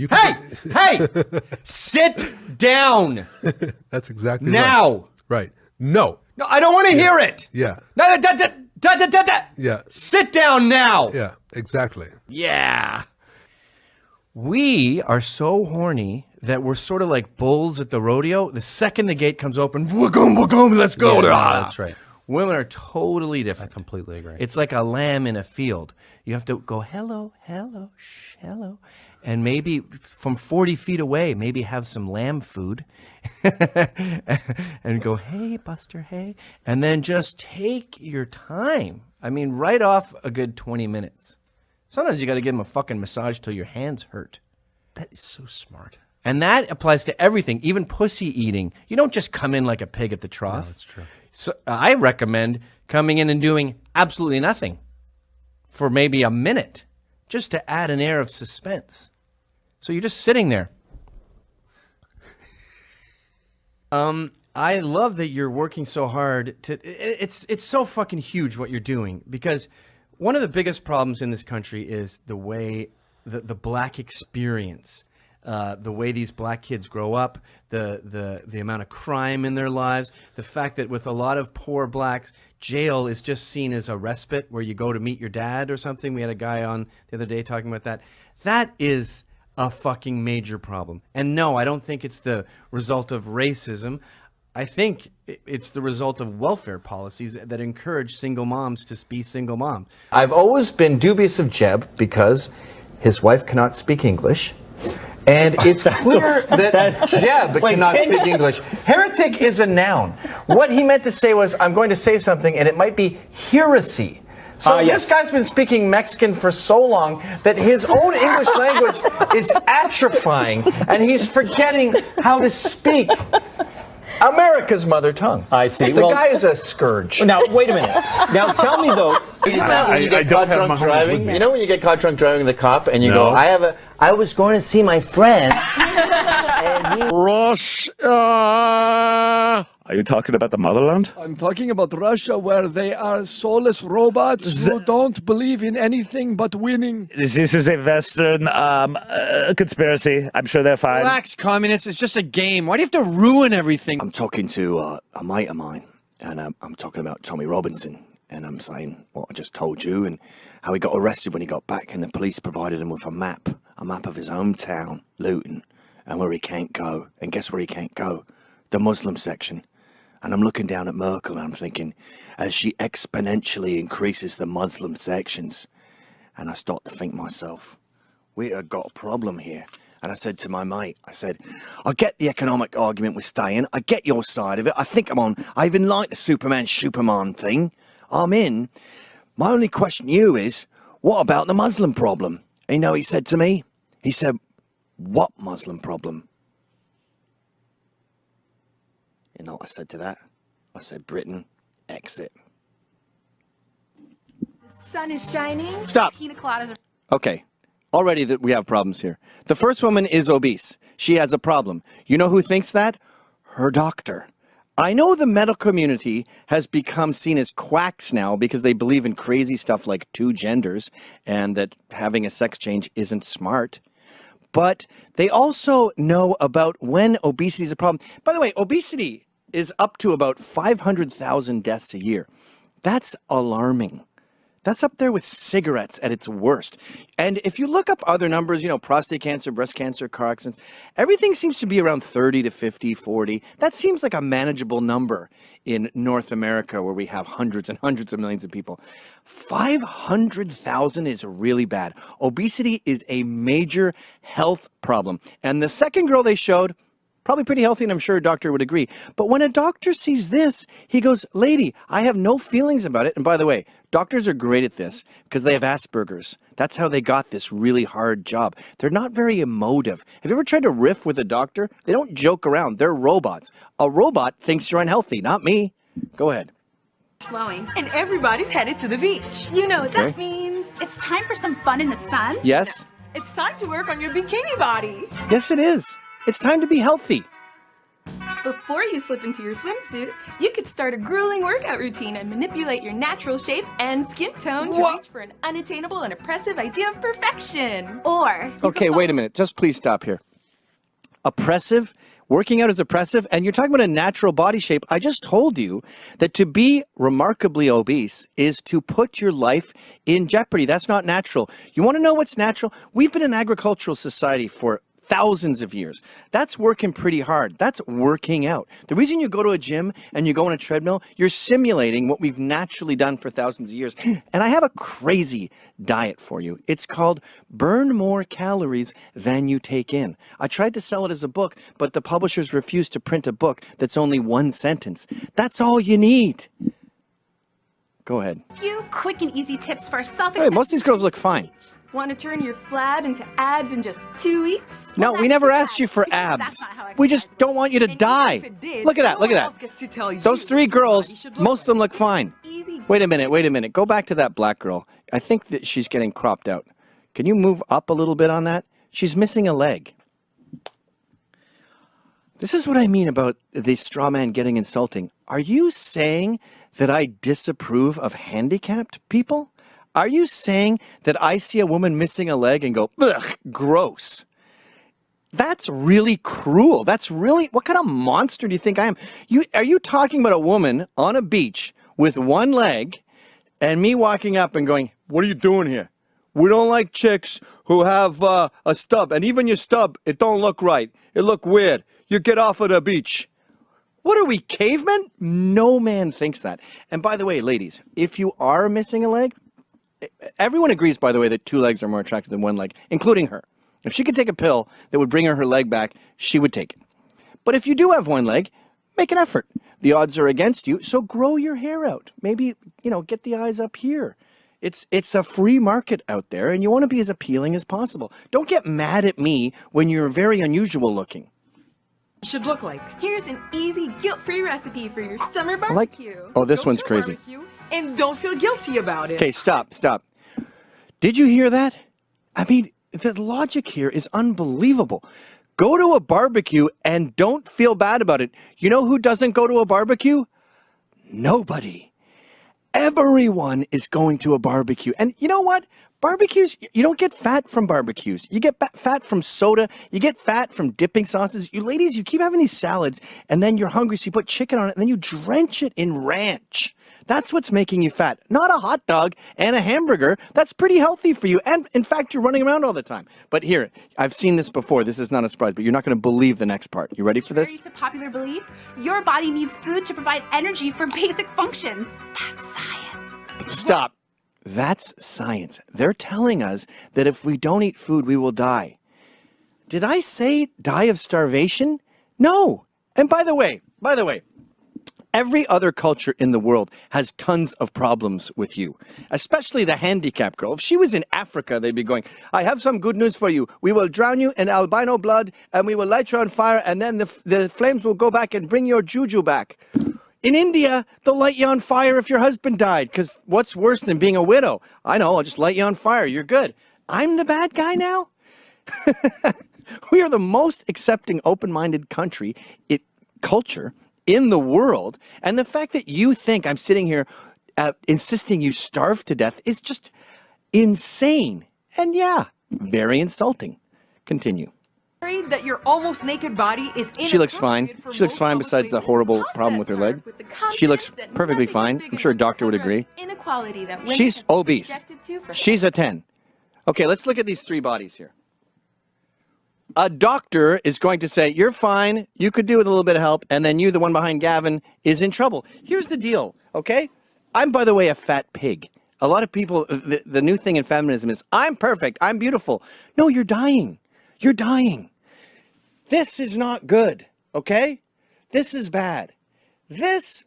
Hey! Sit down. That's exactly now. Right. No. No, I don't want to hear it. Yeah. No, Yeah. Sit down now. Yeah, exactly. Yeah. We are so horny that we're sort of like bulls at the rodeo. The second the gate comes open, let's go. Yeah, that's right. Women are totally different. I completely agree. It's like a lamb in a field. You have to go, hello, hello, shh, hello. And maybe from 40 feet away, maybe have some lamb food. And go, hey, Buster, hey. And then just take your time. I mean, right off a good 20 minutes. Sometimes you got to give them a fucking massage till your hands hurt. That is so smart. And that applies to everything, even pussy eating. You don't just come in like a pig at the trough. No, that's true. So I recommend coming in and doing absolutely nothing for maybe a minute, just to add an air of suspense. So you're just sitting there. I love that you're working so hard to. It's so fucking huge what you're doing, because one of the biggest problems in this country is the way the black experience. The way these black kids grow up, the amount of crime in their lives, the fact that with a lot of poor blacks, jail is just seen as a respite where you go to meet your dad or something. We had a guy on the other day talking about that. That is a fucking major problem. And no, I don't think it's the result of racism. I think it's the result of welfare policies that encourage single moms to be single moms. I've always been dubious of Jeb because his wife cannot speak English. And it's clear that Jeb cannot speak English. Heretic is a noun. What he meant to say was, I'm going to say something, and it might be heresy. So this guy's been speaking Mexican for so long that his own English language is atrophying, and he's forgetting how to speak America's mother tongue. I see. The guy is a scourge. Now, wait a minute. Now, tell me, though. Isn't that when you get caught drunk driving? You know when you get caught drunk driving the cop and you go, I was going to see my friend. Russia. Are you talking about the motherland? I'm talking about Russia, where they are soulless robots who don't believe in anything but winning. This is a Western conspiracy. I'm sure they're fine. Relax, communists. It's just a game. Why do you have to ruin everything? I'm talking to a mate of mine, and I'm talking about Tommy Robinson. And I'm saying what I just told you, and how he got arrested when he got back, and the police provided him with a map of his hometown, Luton, and where he can't go. And guess where he can't go? The Muslim section. And I'm looking down at Merkel, and I'm thinking, as she exponentially increases the Muslim sections, and I start to think myself, we have got a problem here. And I said to my mate, I said, I get the economic argument with staying. I get your side of it. I think I'm on. I even like the Superman thing. I'm in. My only question to you is, what about the Muslim problem? And you know what he said to me? He said, what Muslim problem? You know what I said to that? I said, Britain, exit. The sun is shining. Stop. Pina coladas are... Okay. Already that we have problems here. The first woman is obese. She has a problem. You know who thinks that? Her doctor. I know the medical community has become seen as quacks now because they believe in crazy stuff like two genders and that having a sex change isn't smart. But they also know about when obesity is a problem. By the way, obesity is up to about 500,000 deaths a year. That's alarming. That's up there with cigarettes at its worst. And if you look up other numbers, you know, prostate cancer, breast cancer, car accidents, everything seems to be around 30 to 50, 40. That seems like a manageable number in North America where we have hundreds and hundreds of millions of people. 500,000 is really bad. Obesity is a major health problem. And the second girl they showed, probably pretty healthy, and I'm sure a doctor would agree. But when a doctor sees this, he goes, lady, I have no feelings about it. And by the way, doctors are great at this because they have Asperger's. That's how they got this really hard job. They're not very emotive. Have you ever tried to riff with a doctor? They don't joke around. They're robots. A robot thinks you're unhealthy, not me. Go ahead. Flowing. And everybody's headed to the beach. You know what that means. It's time for some fun in the sun. Yes? It's time to work on your bikini body. Yes, it is. It's time to be healthy. Before you slip into your swimsuit, you could start a grueling workout routine and manipulate your natural shape and skin tone to reach for an unattainable and oppressive idea of perfection. Or... Okay, wait a minute. Just please stop here. Oppressive? Working out is oppressive? And you're talking about a natural body shape. I just told you that to be remarkably obese is to put your life in jeopardy. That's not natural. You want to know what's natural? We've been an agricultural society for thousands of years. That's working pretty hard. That's working out. The reason you go to a gym and you go on a treadmill, you're simulating what we've naturally done for thousands of years. And I have a crazy diet for you. It's called Burn More Calories Than You Take In. I tried to sell it as a book, but the publishers refused to print a book that's only one sentence. That's all you need. Go ahead. A few quick and easy tips for self-acceptance. Hey, most of these girls look fine. Want to turn your flab into abs in just 2 weeks? No, we never asked you for abs. We just don't want you to die. Look at that, look at that. Those three girls, most of them look fine. Wait a minute. Go back to that black girl. I think that she's getting cropped out. Can you move up a little bit on that? She's missing a leg. This is what I mean about the straw man getting insulting. Are you saying that I disapprove of handicapped people? Are you saying that I see a woman missing a leg and go, ugh, gross? That's really cruel. That's really, what kind of monster do you think I am? Are you talking about a woman on a beach with one leg and me walking up and going, what are you doing here? We don't like chicks who have a stub. And even your stub, it don't look right. It look weird. You get off of the beach. What are we, cavemen? No man thinks that. And by the way, ladies, if you are missing a leg, everyone agrees, by the way, that two legs are more attractive than one leg, including her. If she could take a pill that would bring her leg back, she would take it. But if you do have one leg, make an effort. The odds are against you, so grow your hair out. Maybe, get the eyes up here. It's a free market out there, and you want to be as appealing as possible. Don't get mad at me when you're very unusual looking. Should look like. Here's an easy, guilt-free recipe for your summer barbecue. Oh, this one's crazy. And don't feel guilty about it. Okay, stop. Did you hear that? I mean, the logic here is unbelievable. Go to a barbecue and don't feel bad about it. You know who doesn't go to a barbecue? Nobody. Everyone is going to a barbecue. And you know what? Barbecues, you don't get fat from barbecues. You get fat from soda. You get fat from dipping sauces. You ladies, you keep having these salads, and then you're hungry, so you put chicken on it, and then you drench it in ranch. That's what's making you fat. Not a hot dog and a hamburger. That's pretty healthy for you. And in fact, you're running around all the time. But here, I've seen this before. This is not a surprise, but you're not going to believe the next part. You ready for this? Contrary to popular belief, your body needs food to provide energy for basic functions. That's science. Stop. That's science. They're telling us that if we don't eat food, we will die. Did I say die of starvation? No. And by the way, every other culture in the world has tons of problems with you, especially the handicapped girl. If she was in Africa, they'd be going, I have some good news for you. We will drown you in albino blood, and we will light you on fire, and then the flames will go back and bring your juju back. In India, they'll light you on fire if your husband died, because what's worse than being a widow? I know, I'll just light you on fire. You're good. I'm the bad guy now? We are the most accepting, open-minded culture in the world. And the fact that you think I'm sitting here insisting you starve to death is just insane. And yeah, very insulting. Continue. That your almost naked body is She looks fine. She looks fine besides the horrible problem with her leg. She looks perfectly fine. I'm sure a doctor would agree. She's obese. She's a 10. Okay, let's look at these three bodies here. A doctor is going to say, you're fine, you could do with a little bit of help, and then you, the one behind Gavin, is in trouble. Here's the deal, okay? I'm, by the way, a fat pig. A lot of people, the new thing in feminism is, I'm perfect, I'm beautiful. No, you're dying. You're dying. This is not good, okay? This is bad. This,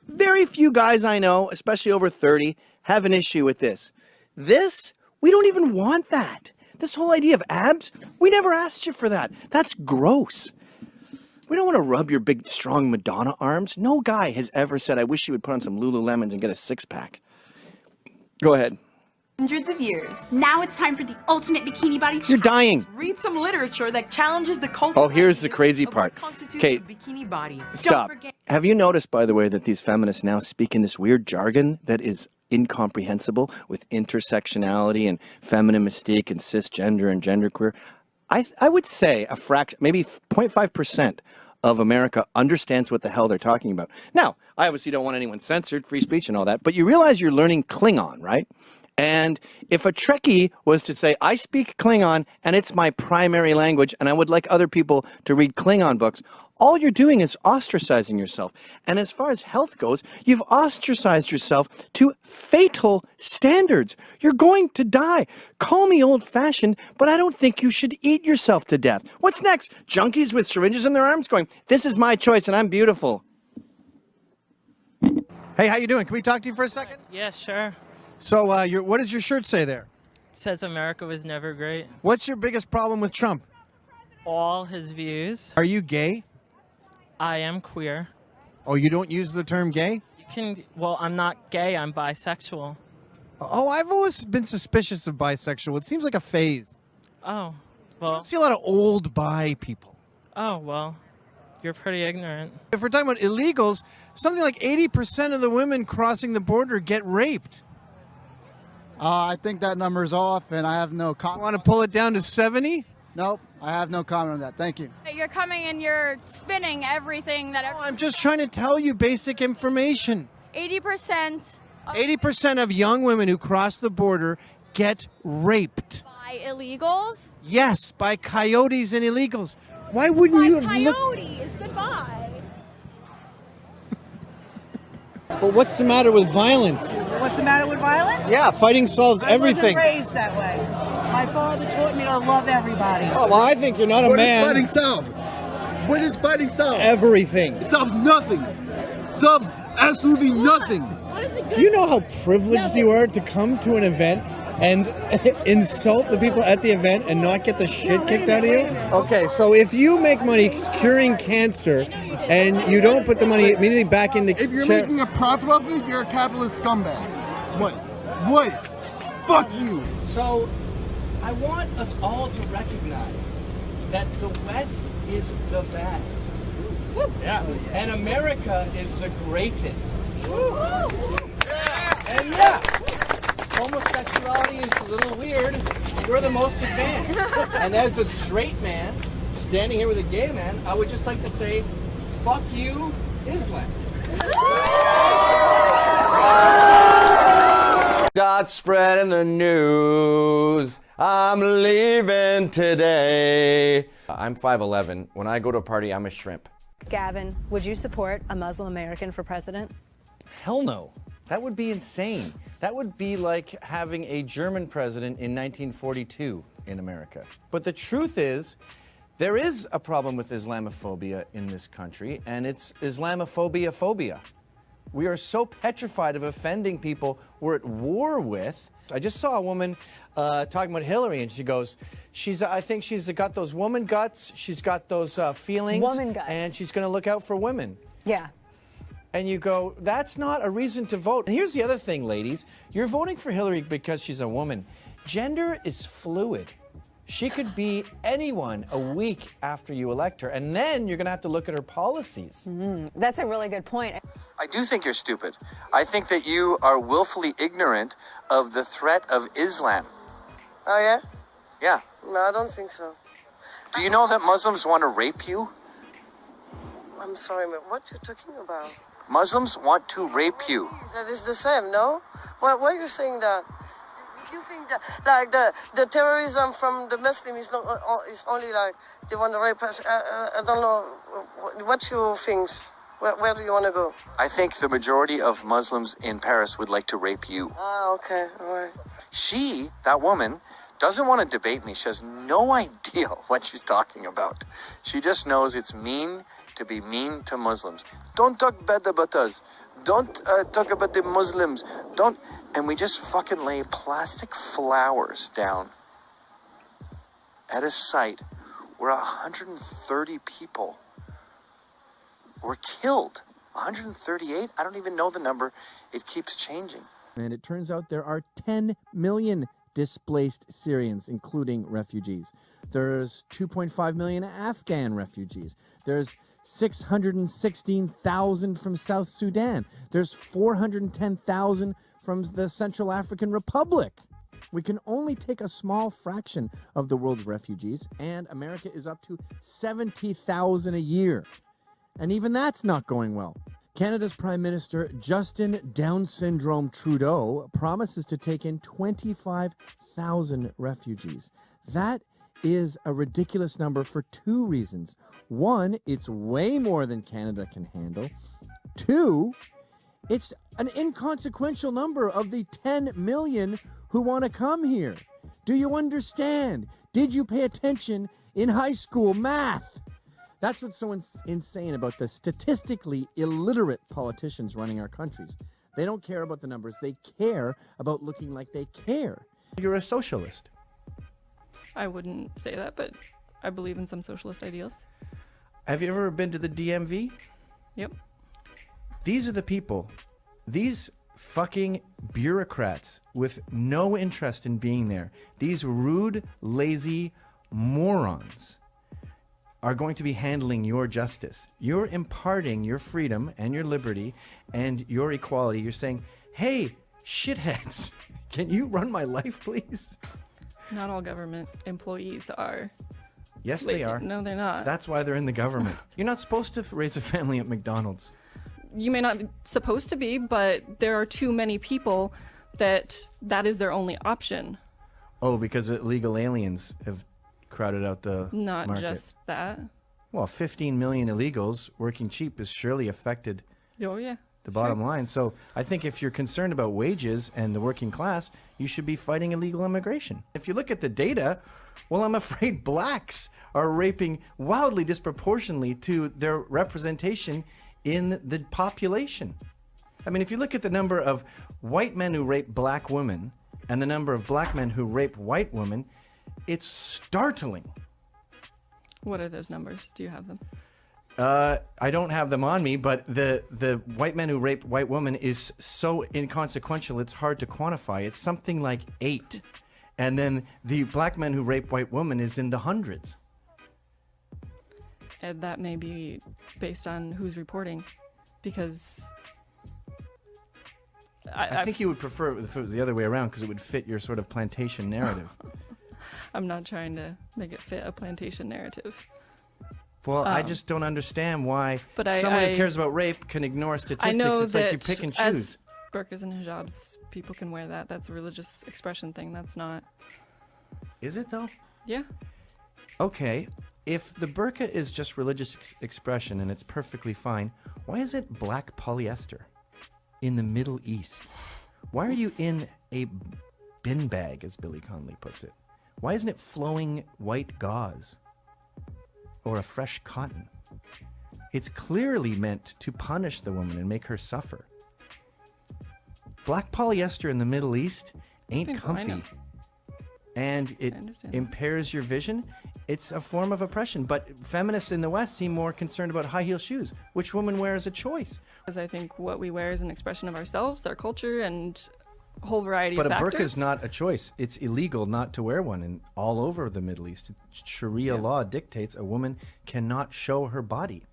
very few guys I know, especially over 30, have an issue with this. This, we don't even want that. This whole idea of abs, we never asked you for that. That's gross. We don't want to rub your big, strong Madonna arms. No guy has ever said, I wish you would put on some Lululemons and get a six-pack. Go ahead. hundreds of years. Now it's time for the ultimate bikini body You're challenge. dying. Read some literature that challenges the culture. Oh, here's the crazy part. Okay, bikini body. Stop. forget- Have you noticed, by the way, that these feminists now speak in this weird jargon that is incomprehensible with intersectionality and feminine mystique and cisgender and genderqueer? I would say a fraction, maybe 0.5% of America understands what the hell they're talking about. Now, I obviously don't want anyone censored, free speech and all that, but you realize you're learning Klingon, right? And if a Trekkie was to say, I speak Klingon and it's my primary language and I would like other people to read Klingon books, all you're doing is ostracizing yourself. And as far as health goes, you've ostracized yourself to fatal standards. You're going to die. Call me old-fashioned, but I don't think you should eat yourself to death. What's next? Junkies with syringes in their arms going, this is my choice and I'm beautiful. Hey, how you doing? Can we talk to you for a second? Yeah, sure. So, what does your shirt say there? It says America was never great. What's your biggest problem with Trump? All his views. Are you gay? I am queer. Oh, you don't use the term gay? You can, well, I'm not gay, I'm bisexual. Oh, I've always been suspicious of bisexual. It seems like a phase. Oh, I well, see a lot of old bi people. oh, well, you're pretty ignorant. If we're talking about illegals, something like 80% of the women crossing the border get raped. I think that number is off, and I have no comment. Want to pull it down to 70? Nope, I have no comment on that. Thank you. You're coming and you're spinning everything that. I'm just trying to tell you basic information. 80%. 80% of young women who cross the border get raped. By illegals. Yes, by coyotes and illegals. Why wouldn't you have looked? Coyotes. Goodbye. But what's the matter with violence? What's the matter with violence? Yeah, fighting solves everything. I wasn't raised that way. My father taught me to love everybody. Oh, well, I think you're not a man. What does fighting solve? What does fighting solve? Everything. It solves nothing. It solves absolutely nothing. Do you know how privileged you are to come to an event and insult the people at the event and not get the shit kicked out of you? Okay, so if you make money curing cancer and you don't put the money immediately back into If you're making a profit off it, you're a capitalist scumbag. What? Fuck you. So I want us all to recognize that the West is the best. Yeah. And America is the greatest. And yeah, homosexuality is a little weird. We're the most advanced. And as a straight man, standing here with a gay man, I would just like to say, fuck you, Islam. Dot spread in the news. I'm leaving today. I'm 5'11". When I go to a party, I'm a shrimp. Gavin, would you support a Muslim American for president? Hell no. That would be insane. That would be like having a German president in 1942 in America. But the truth is, there is a problem with Islamophobia in this country, and it's Islamophobia-phobia. We are so petrified of offending people we're at war with. I just saw a woman talking about Hillary, and she goes, I think she's got those woman guts, she's got those feelings, Woman guts. and she's going to look out for women. Yeah. And you go, that's not a reason to vote. And here's the other thing, ladies. You're voting for Hillary because she's a woman. Gender is fluid. She could be anyone a week after you elect her, and then you're going to have to look at her policies. That's a really good point. I do think you're stupid. I think that you are willfully ignorant of the threat of Islam. Oh, yeah? Yeah. No, I don't think so. Do you know that Muslims want to rape you? I'm sorry, man. What you talking about? Muslims want to rape you. That is the same, no? Why are you saying that? You think that, like, the terrorism from the Muslim is not is only like they want to rape us? I don't know. What you think? Where do you want to go? I think the majority of Muslims in Paris would like to rape you. Ah, okay, all right. She, that woman, doesn't want to debate me. She has no idea what she's talking about. She just knows it's mean to be mean to Muslims. Don't talk bad about us. Don't talk about the Muslims. Don't. And we just fucking lay plastic flowers down at a site where 130 people were killed. 138? I don't even know the number. It keeps changing. And it turns out there are 10 million displaced Syrians, including refugees. There's 2.5 million Afghan refugees. There's 616,000 from South Sudan. There's 410,000 from the Central African Republic. We can only take a small fraction of the world's refugees, and America is up to 70,000 a year. And even that's not going well. Canada's Prime Minister Justin Down Syndrome Trudeau promises to take in 25,000 refugees. That is a ridiculous number for two reasons. One, it's way more than Canada can handle. Two, it's an inconsequential number of the 10 million who want to come here. Do you understand? Did you pay attention in high school math? That's what's so insane about the statistically illiterate politicians running our countries. They don't care about the numbers. They care about looking like they care. You're a socialist. I wouldn't say that, but I believe in some socialist ideals. Have you ever been to the DMV? Yep. These are the people, these fucking bureaucrats with no interest in being there. These rude, lazy morons are going to be handling your justice. You're imparting your freedom and your liberty and your equality. You're saying, hey, shitheads, can you run my life, please? Not all government employees are. Yes, lazy. they are. No, they're not. That's why they're in the government. You're not supposed to raise a family at McDonald's. You may not be supposed to be, but there are too many people that is their only option. Oh, because illegal aliens have crowded out the Not market. just that. Well, 15 million illegals working cheap has surely affected Oh, yeah. the bottom line. So I think if you're concerned about wages and the working class, you should be fighting illegal immigration. If you look at the data, well, I'm afraid blacks are raping wildly disproportionately to their representation in the population. I mean, if you look at the number of white men who rape black women and the number of black men who rape white women, it's startling. What are those numbers? Do you have them? I don't have them on me, but the white men who rape white women is so inconsequential, it's hard to quantify. It's something like 8. And then the black men who rape white women is in the hundreds. And that may be based on who's reporting, because I think you would prefer if it was the other way around, because it would fit your sort of plantation narrative. I'm not trying to make it fit a plantation narrative. Well, I just don't understand why but someone who cares about rape can ignore statistics. I know it's that like you pick and choose. as burqas and hijabs, people can wear that. That's a religious expression thing. That's not. Is it though? Yeah. Okay. If the burqa is just religious expression and it's perfectly fine, why is it black polyester in the Middle East? Why are you in a bin bag, as Billy Connolly puts it? Why isn't it flowing white gauze or a fresh cotton? It's clearly meant to punish the woman and make her suffer. Black polyester in the Middle East ain't comfy. And it impairs your vision. It's a form of oppression. But feminists in the West seem more concerned about high heel shoes, which women wear as a choice. Because I think what we wear is an expression of ourselves, our culture, and a whole variety of factors. But a burqa factors. is not a choice. It's illegal not to wear one, and all over the Middle East. Sharia law dictates a woman cannot show her body.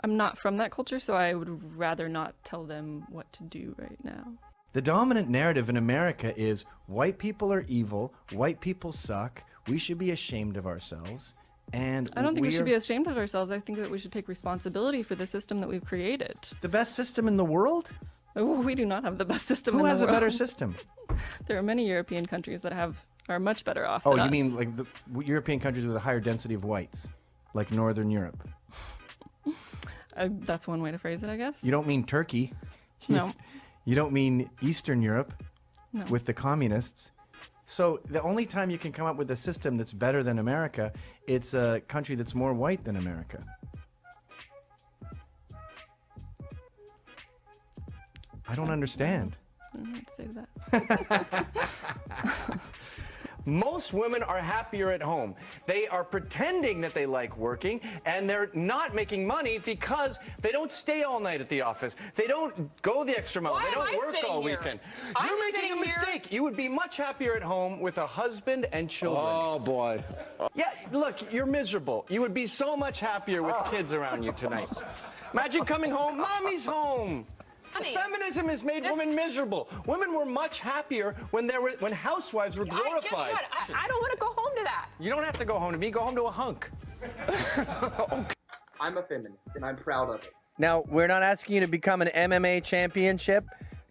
I'm not from that culture, so I would rather not tell them what to do right now. The dominant narrative in America is white people are evil, white people suck, we should be ashamed of ourselves, and I don't think we should be ashamed of ourselves. I think that we should take responsibility for the system that we've created. The best system in the world? Oh, we do not have the best system in the world. Who has a better system? There are many European countries that are much better off Oh, than you us. mean like the European countries with a higher density of whites, like Northern Europe? That's one way to phrase it, I guess. You don't mean Turkey. No. You don't mean Eastern Europe No. with the communists. So the only time you can come up with a system that's better than America, it's a country that's more white than America. I don't understand. I don't know what to say to that. Most women are happier at home. They are pretending that they like working, and they're not making money because they don't stay all night at the office. They don't go the extra mile. They don't work all weekend. You're making a mistake. You would be much happier at home with a husband and children. Oh, boy. Yeah, look, you're miserable. You would be so much happier with kids around you tonight. Imagine coming home, mommy's home. Honey, feminism has made women miserable. Women were much happier when housewives were glorified. Guess what? I don't want to go home to that. You don't have to go home to me. Go home to a hunk. I'm a feminist, and I'm proud of it. Now, we're not asking you to become an MMA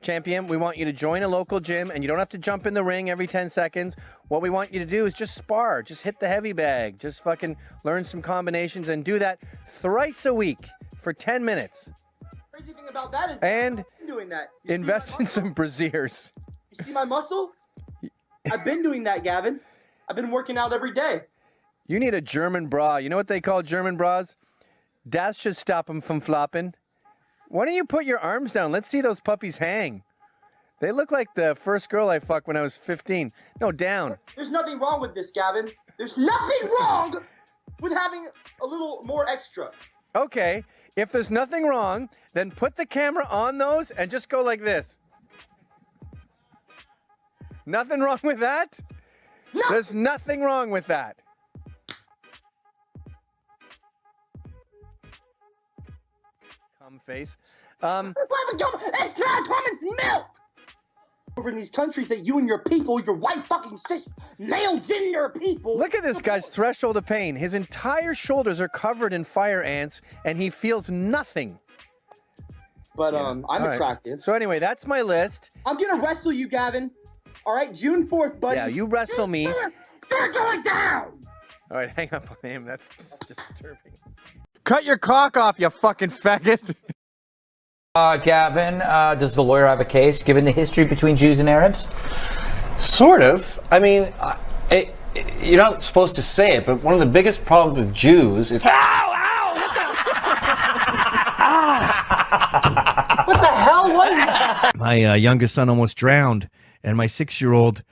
champion. We want you to join a local gym, and you don't have to jump in the ring every 10 seconds. What we want you to do is just spar. Just hit the heavy bag. Just fucking learn some combinations and do that thrice a week for 10 minutes. Crazy thing about that is And I've been doing that. invest in some brassieres. You see my muscle? I've been doing that, Gavin. I've been working out every day. You need a German bra. You know what they call German bras? Das should stop them from flopping. Why don't you put your arms down? Let's see those puppies hang. They look like the first girl I fucked when I was 15. No, down. There's nothing wrong with this, Gavin. There's nothing wrong with having a little more extra. Okay, if there's nothing wrong, then put the camera on those and just go like this. Nothing wrong with that? No. There's nothing wrong with that. Cum face. It's not woman's milk! Over in these countries that you and your people, your white fucking cis male gender people. Look at this guy's threshold of pain. His entire shoulders are covered in fire ants, and he feels nothing. But I'm attractive. So anyway, that's my list. I'm gonna wrestle you, Gavin. All right, June 4th, buddy. Yeah, you wrestle me. They're going down. All right, hang up on him. That's disturbing. Cut your cock off, you fucking faggot. Gavin, does the lawyer have a case given the history between Jews and Arabs? Sort of. I mean, you're not supposed to say it, but one of the biggest problems with Jews is... Ow! Ow! What the hell was that? My youngest son almost drowned, and my 6-year-old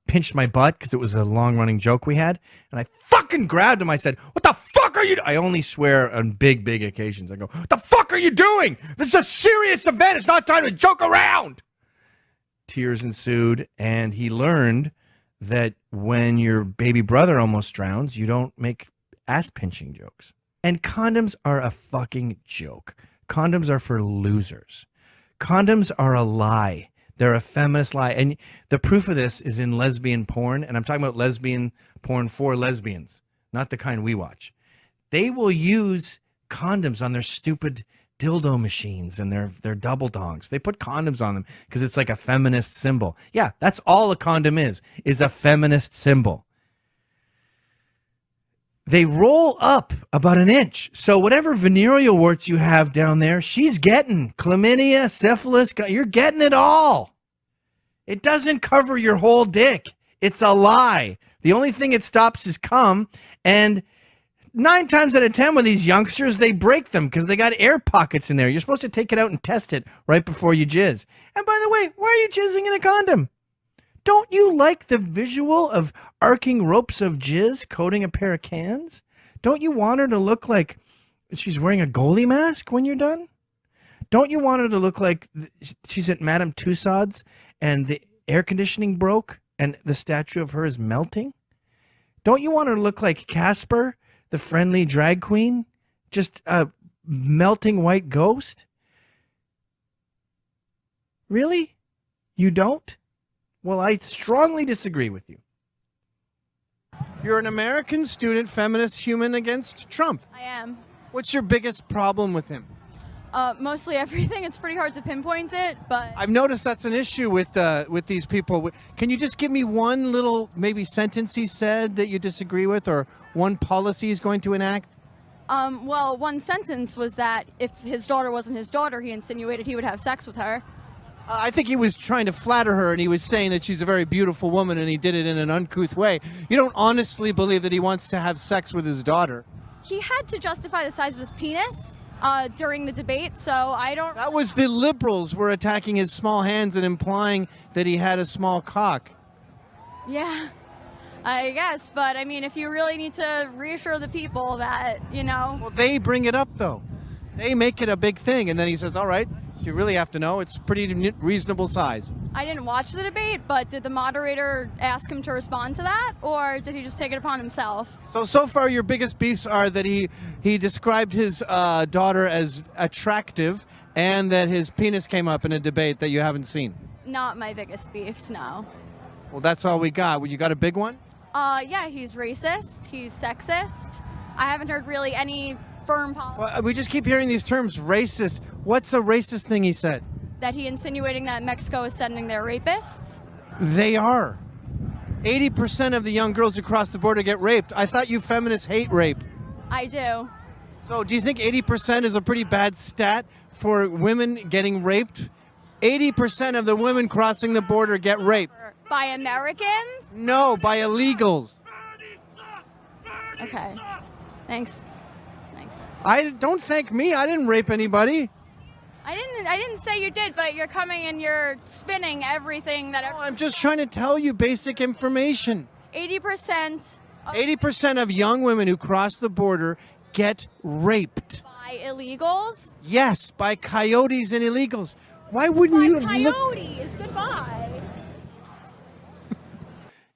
pinched my butt because it was a long-running joke we had, and I fucking grabbed him. I said, "What the fuck are you doing?" I only swear on big occasions. I go, "What the fuck are you doing? This is a serious event. It's not time to joke around." Tears ensued, and he learned that when your baby brother almost drowns, you don't make ass-pinching jokes. And condoms are a fucking joke. Condoms are for losers. Condoms are a lie. They're a feminist lie. And the proof of this is in lesbian porn. And I'm talking about lesbian porn for lesbians, not the kind we watch. They will use condoms on their stupid dildo machines and their double dongs. They put condoms on them because it's like a feminist symbol. Yeah, that's all a condom is a feminist symbol. They roll up about an inch. So whatever venereal warts you have down there, she's getting chlamydia, syphilis, you're getting it all. It doesn't cover your whole dick. It's a lie. The only thing it stops is cum. And 9 times out of 10 with these youngsters, they break them because they got air pockets in there. You're supposed to take it out and test it right before you jizz. And by the way, why are you jizzing in a condom? Don't you like the visual of arcing ropes of jizz coating a pair of cans? Don't you want her to look like she's wearing a goalie mask when you're done? Don't you want her to look like she's at Madame Tussauds and the air conditioning broke and the statue of her is melting? Don't you want her to look like Casper, the friendly drag queen? Just a melting white ghost? Really? You don't? Well, I strongly disagree with you. You're an American student, feminist, human against Trump. I am. What's your biggest problem with him? Mostly everything. It's pretty hard to pinpoint it, but I've noticed that's an issue with these people. Can you just give me one little maybe sentence he said that you disagree with, or one policy he's going to enact? well, one sentence was that if his daughter wasn't his daughter, he insinuated he would have sex with her. I think he was trying to flatter her, and he was saying that she's a very beautiful woman, and he did it in an uncouth way. You don't honestly believe that he wants to have sex with his daughter? He had to justify the size of his penis during the debate, so I don't... That was the liberals were attacking his small hands and implying that he had a small cock. Yeah. I guess, but I mean, if you really need to reassure the people that, you know. Well, they bring it up, though. They make it a big thing, and then he says, all right, you really have to know. It's pretty reasonable size. I didn't watch the debate, but did the moderator ask him to respond to that, or did he just take it upon himself? So far, your biggest beefs are that he described his daughter as attractive and that his penis came up in a debate that you haven't seen. Not my biggest beefs, no. Well, that's all we got. Well, you got a big one? Yeah, he's racist, he's sexist. I haven't heard really any firm policy. Well, we just keep hearing these terms, racist. What's a racist thing he said? That he insinuating that Mexico is sending their rapists? They are. 80% of the young girls who cross the border get raped. I thought you feminists hate rape. I do. So do you think 80% is a pretty bad stat for women getting raped? 80% of the women crossing the border get raped. By Americans? No, by illegals. Okay. Thanks. Don't thank me. I didn't rape anybody. I didn't say you did, but you're coming and you're spinning everything that. I'm just trying to tell you basic information. 80%. 80% of young women who cross the border get raped. By illegals? Yes, by coyotes and illegals. Why wouldn't you have coyotes? Goodbye.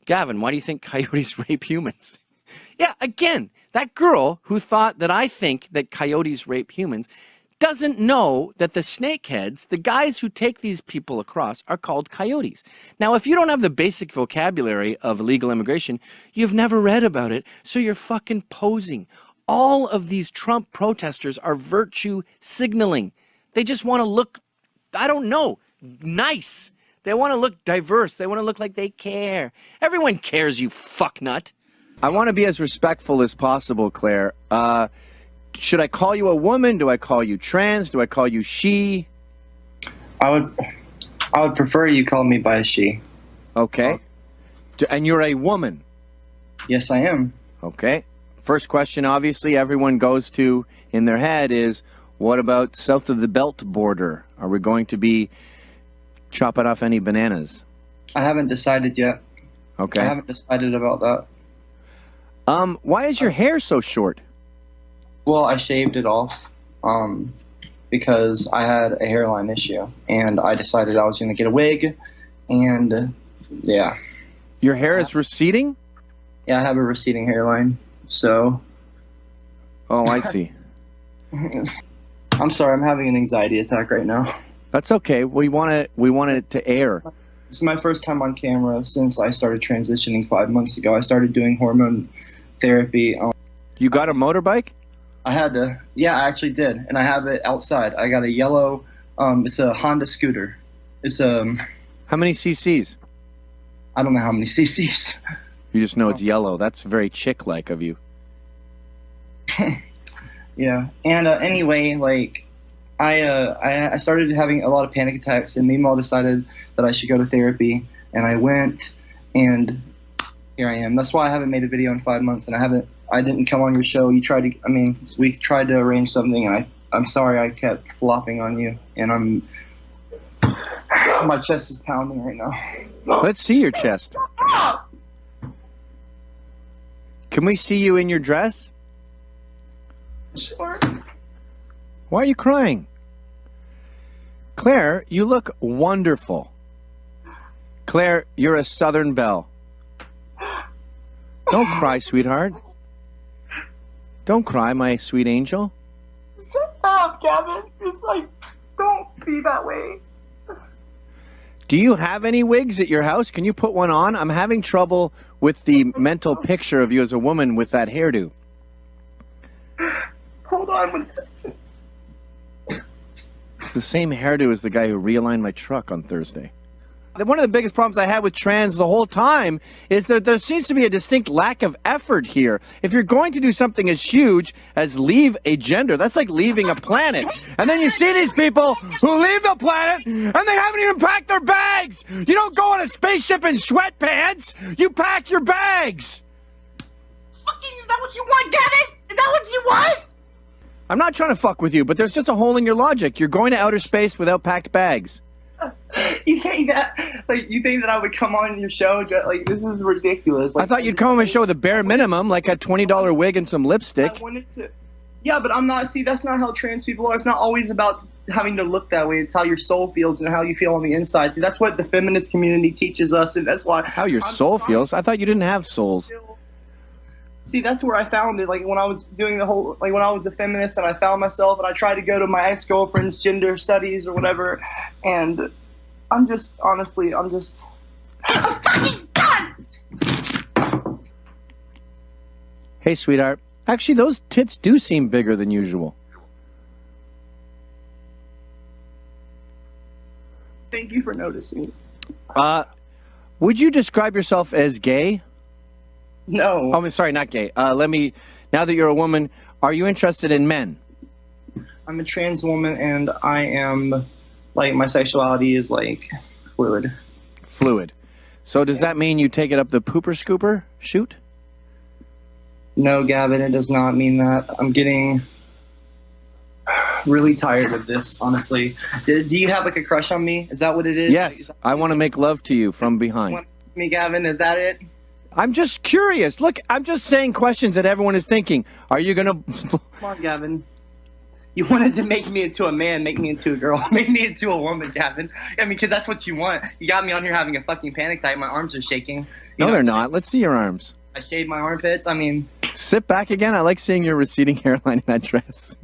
Gavin, why do you think coyotes rape humans? Yeah, again, that girl who thought that I think that coyotes rape humans doesn't know that the snakeheads, the guys who take these people across, are called coyotes. Now, if you don't have the basic vocabulary of illegal immigration, you've never read about it, so you're fucking posing. All of these Trump protesters are virtue signaling. They just want to look, I don't know, nice. They want to look diverse. They want to look like they care. Everyone cares, you fucknut. I want to be as respectful as possible, Claire. Should I call you a woman? Do I call you trans? Do I call you she? I would prefer you call me by a she. Okay. And you're a woman? Yes, I am. Okay. First question, obviously, everyone goes to in their head is, what about south of the belt border? Are we going to be chopping off any bananas? I haven't decided yet. Okay. I haven't decided about that. Why is your hair so short? Well, I shaved it off because I had a hairline issue, and I decided I was going to get a wig, and yeah. Your hair is receding? Yeah, I have a receding hairline, so. Oh, I see. I'm sorry, I'm having an anxiety attack right now. That's okay. We want it to air. This is my first time on camera since I started transitioning 5 months ago. I started doing hormone therapy. You got a motorbike? I had to. Yeah, I actually did, and I have it outside. I got a yellow. It's a Honda scooter. It's How many cc's? I don't know how many cc's. You just know it's yellow. That's very chick-like of you. Yeah, and anyway, like, I started having a lot of panic attacks, and meanwhile decided that I should go to therapy, and I went, and here I am. That's why I haven't made a video in 5 months, and I didn't come on your show. We tried to arrange something, and I'm sorry I kept flopping on you, and my chest is pounding right now. Let's see your chest. Can we see you in your dress? Sure. Why are you crying? Claire, you look wonderful. Claire, you're a Southern belle. Don't cry, sweetheart. Don't cry, my sweet angel. Shut up, Gavin. It's like, don't be that way. Do you have any wigs at your house? Can you put one on? I'm having trouble with the mental picture of you as a woman with that hairdo. Hold on 1 second. It's the same hairdo as the guy who realigned my truck on Thursday. One of the biggest problems I had with trans the whole time is that there seems to be a distinct lack of effort here. If you're going to do something as huge as leave a gender, that's like leaving a planet. And then you see these people who leave the planet and they haven't even packed their bags. You don't go on a spaceship in sweatpants. You pack your bags. Fucking, is that what you want, Gavin? Is that what you want? I'm not trying to fuck with you, but there's just a hole in your logic. You're going to outer space without packed bags. You think that I would come on your show? Like, this is ridiculous. Like, I thought you'd come on my show the bare minimum, like a $20 wig and some lipstick. I wanted to. Yeah, but I'm not. See, that's not how trans people are. It's not always about having to look that way. It's how your soul feels and how you feel on the inside. See, that's what the feminist community teaches us, and that's why. How your soul feels? I thought you didn't have souls. See, that's where I found it. Like when I was doing the whole, like when I was a feminist and I found myself, and I tried to go to my ex-girlfriend's gender studies or whatever, and I'm just, honestly, I'm fucking done. Hey, sweetheart. Actually, those tits do seem bigger than usual. Thank you for noticing. Would you describe yourself as gay? No. Oh, I'm sorry, not gay. Now that you're a woman, are you interested in men? I'm a trans woman, and I am, like, my sexuality is, like, fluid. Fluid. So does that mean you take it up the pooper scooper chute? No, Gavin, it does not mean that. I'm getting really tired of this, honestly. Do you have, like, a crush on me? Is that what it is? Yes, I want to make love to you from behind. Me, Gavin, is that it? I'm just curious. Look, I'm just saying questions that everyone is thinking. Are you going to... Come on, Gavin. You wanted to make me into a man, make me into a girl, make me into a woman, Gavin. I mean, because that's what you want. You got me on here having a fucking panic attack. My arms are shaking. No, they're not. Let's see your arms. I shaved my armpits. I mean... Sit back again. I like seeing your receding hairline in that dress.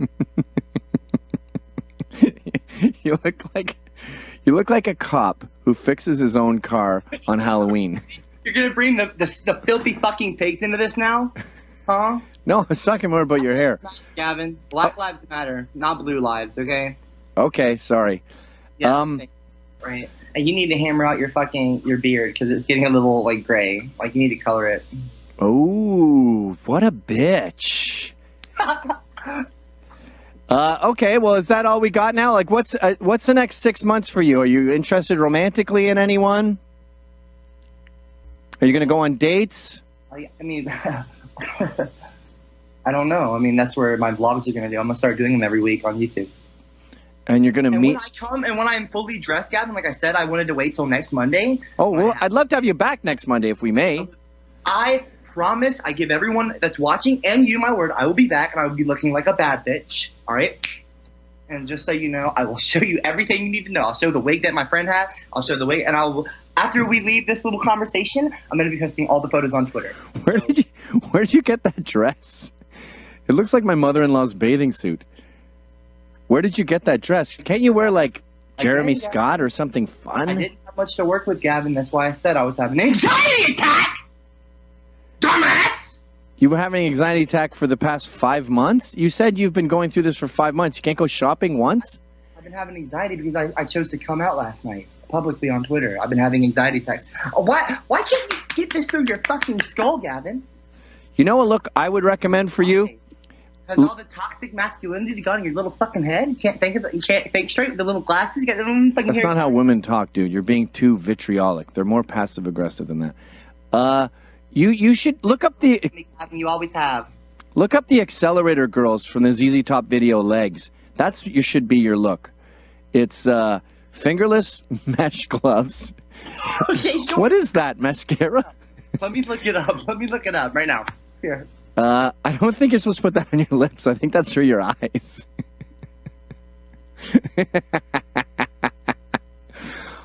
You look like a cop who fixes his own car on Halloween. You're gonna bring the filthy fucking pigs into this now? Huh? No, I was talking more about your hair. Gavin, Black Lives Matter, not blue lives, okay? Okay, sorry. Yeah, right. And you need to hammer out your beard because it's getting a little like gray. Like you need to color it. Oh, what a bitch. Okay, well, is that all we got now? Like, what's the next 6 months for you? Are you interested romantically in anyone? Are you going to go on dates? I mean, I don't know. I mean, that's where my vlogs are going to do. I'm going to start doing them every week on YouTube. And you're going to meet... when I'm fully dressed, Gavin, like I said, I wanted to wait till next Monday. Oh, well, I'd love to have you back next Monday if we may. I promise, I give everyone that's watching and you my word, I will be back and I will be looking like a bad bitch. All right? And just so you know, I will show you everything you need to know. I'll show the wig that my friend had. I'll show the wig, and after we leave this little conversation, I'm going to be posting all the photos on Twitter. Where did you get that dress? It looks like my mother-in-law's bathing suit. Where did you get that dress? Can't you wear like Jeremy Scott or something fun? I didn't have much to work with, Gavin. That's why I said I was having an anxiety attack. Dumbass! You were having an anxiety attack for the past 5 months? You said you've been going through this for 5 months. You can't go shopping once? I've been having anxiety because I chose to come out last night publicly on Twitter. I've been having anxiety attacks. Why can't you get this through your fucking skull, Gavin? You know what look I would recommend for you? Has all the toxic masculinity gone in your little fucking head? You can't think straight with the little glasses? You got the little fucking That's hair. not how women talk, dude. You're being too vitriolic. They're more passive-aggressive than that. You should look up the... You always have. Look up the Accelerator girls from the ZZ Top video Legs. That's what should be your look. It's fingerless mesh gloves. Okay, what is that, mascara? Let me look it up. Let me look it up right now. Here. I don't think you're supposed to put that on your lips. I think that's through your eyes.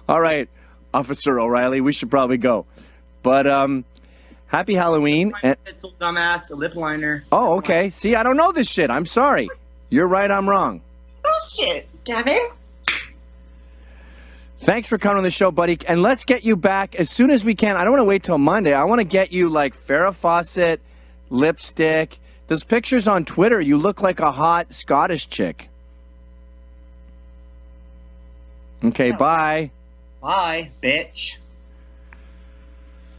All right, Officer O'Reilly, we should probably go. But happy Halloween. Pencil, dumbass, a lip liner. Oh, okay. See, I don't know this shit. I'm sorry. You're right, I'm wrong. Oh, shit, Gavin. Thanks for coming on the show, buddy. And let's get you back as soon as we can. I don't want to wait till Monday. I want to get you like Farrah Fawcett, lipstick. There's pictures on Twitter. You look like a hot Scottish chick. Okay, bye. Bye, bitch.